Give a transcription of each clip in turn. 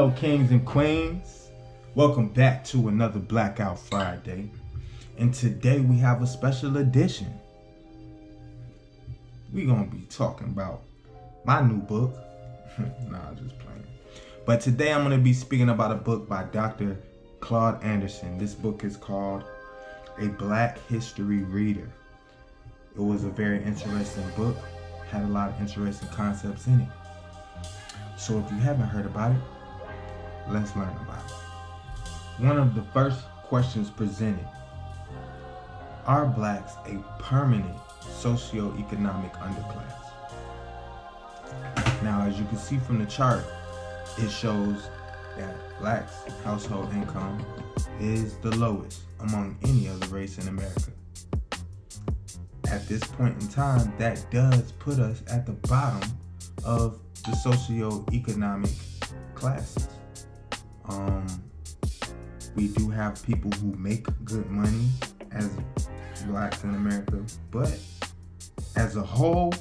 Hello, kings and queens. Welcome back to another Blackout Friday. And today we have a special edition. We're going to be talking about my new book. Nah, just playing. But today I'm going to be speaking about a book by Dr. Claud Anderson. This book is called A Black History Reader. It was a very interesting book. Had a lot of interesting concepts in it. So if you haven't heard about it, let's learn about it. One of the first questions presented: are blacks a permanent socioeconomic underclass? Now, as you can see from the chart, it shows that blacks' household income is the lowest among any other race in America. At this point in time, that does put us at the bottom of the socioeconomic classes. We do have people who make good money as blacks in America, but as a whole,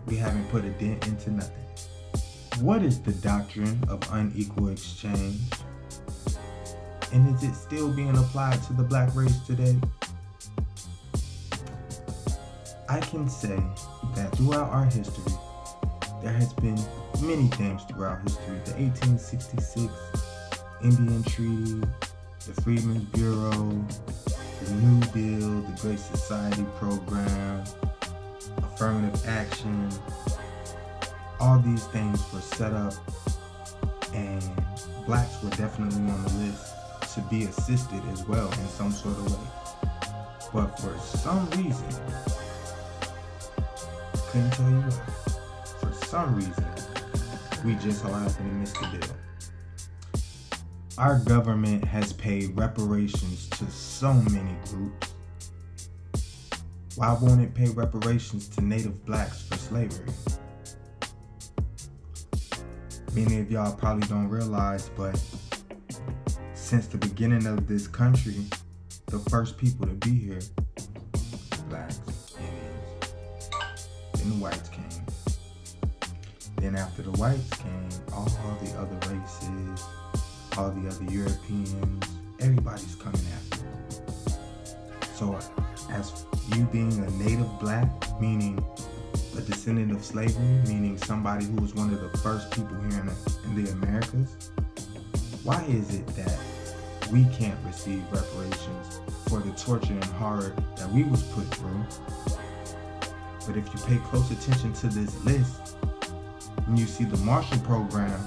we haven't put a dent into nothing. What is the doctrine of unequal exchange? And is it still being applied to the black race today? I can say that throughout our history, there has been many things throughout history. The 1866 Indian Treaty, the Freedmen's Bureau, the New Deal, the Great Society Program, affirmative action. All these things were set up, and blacks were definitely on the list to be assisted as well in some sort of way. But for some reason, couldn't tell you why, for some reason, we just so happen to miss the deal. Our government has paid reparations to so many groups. Why won't it pay reparations to native blacks for slavery? Many of y'all probably don't realize, but since the beginning of this country, the first people to be here, blacks, Indians, then the whites came. Then after the whites came, all the other races, all the other Europeans, everybody's coming after. So as you being a native black, meaning a descendant of slavery, meaning somebody who was one of the first people here in the Americas, why is it that we can't receive reparations for the torture and horror that we was put through? But if you pay close attention to this list, and you see the Marshall Program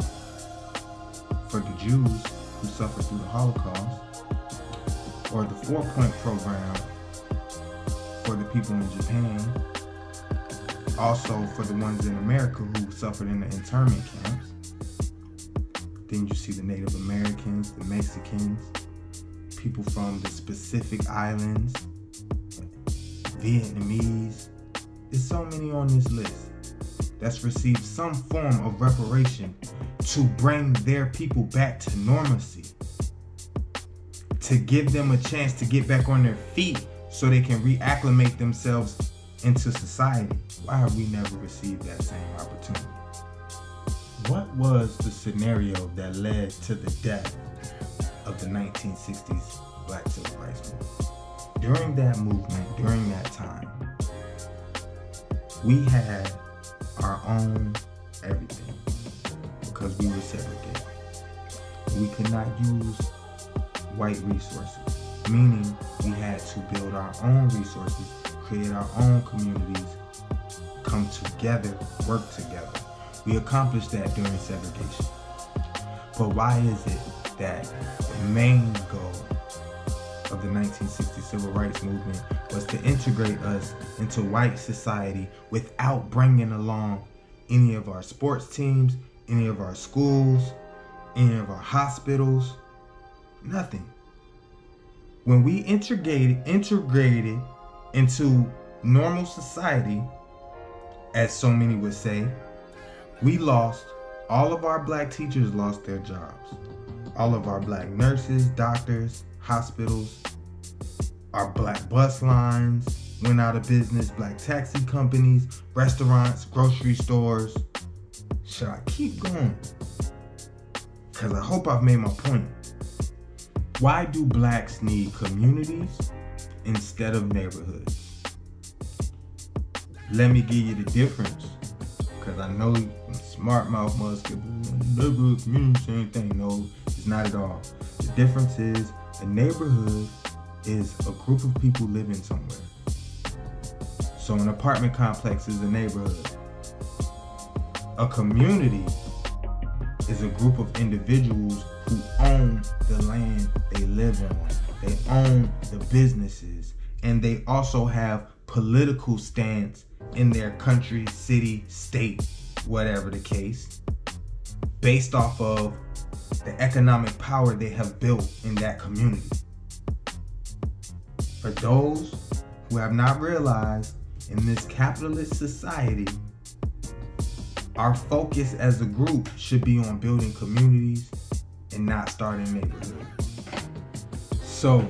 for the Jews who suffered through the Holocaust, or the 4-Point Program for the people in Japan, also for the ones in America who suffered in the internment camps. Then you see the Native Americans, the Mexicans, people from the Pacific Islands, Vietnamese. There's so many on this list that's received some form of reparation to bring their people back to normalcy, to give them a chance to get back on their feet so they can reacclimate themselves into society. Why have we never received that same opportunity? What was the scenario that led to the death of the 1960s Black Civil Rights Movement? During that movement, during that time, we had our own everything because we were segregated. We could not use white resources, meaning we had to build our own resources, create our own communities, come together, work together. We accomplished that during segregation. But why is it that the main goal of the 1960 Civil Rights Movement was to integrate us into white society without bringing along any of our sports teams, any of our schools, any of our hospitals? Nothing. When we integrated into normal society, as so many would say, we lost, all of our black teachers lost their jobs. All of our black nurses, doctors, hospitals, our black bus lines went out of business, black taxi companies, restaurants, grocery stores. Should I keep going? because I hope I've made my point. Why do blacks need communities instead of neighborhoods? Let me give you the difference, because I know smart mouth must get neighborhood community, same thing. No, it's not at all. The difference is a neighborhood is a group of people living somewhere. So an apartment complex is a neighborhood. A community is a group of individuals who own the land they live on. They own the businesses, and they also have political stance in their country, city, state, whatever the case, based off of the economic power they have built in that community. For those who have not realized, in this capitalist society, our focus as a group should be on building communities and not starting neighborhoods. So,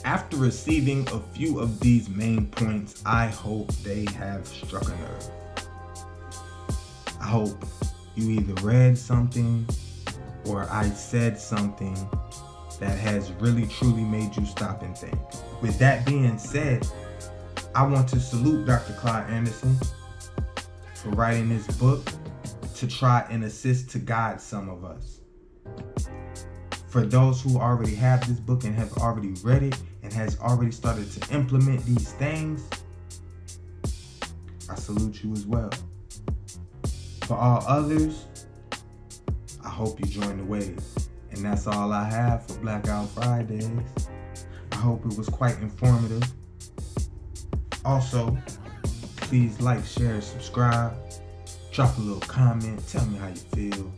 after receiving a few of these main points, I hope they have struck a nerve. I hope you either read something or I said something that has really truly made you stop and think. With that being said, I want to salute Dr. Claud Anderson for writing this book to try and assist to guide some of us. For those who already have this book and have already read it and has already started to implement these things, I salute you as well. For all others, I hope you join the wave. And that's all I have for Blackout Fridays. I hope it was quite informative. Also, please like, share, subscribe. Drop a little comment. Tell me how you feel.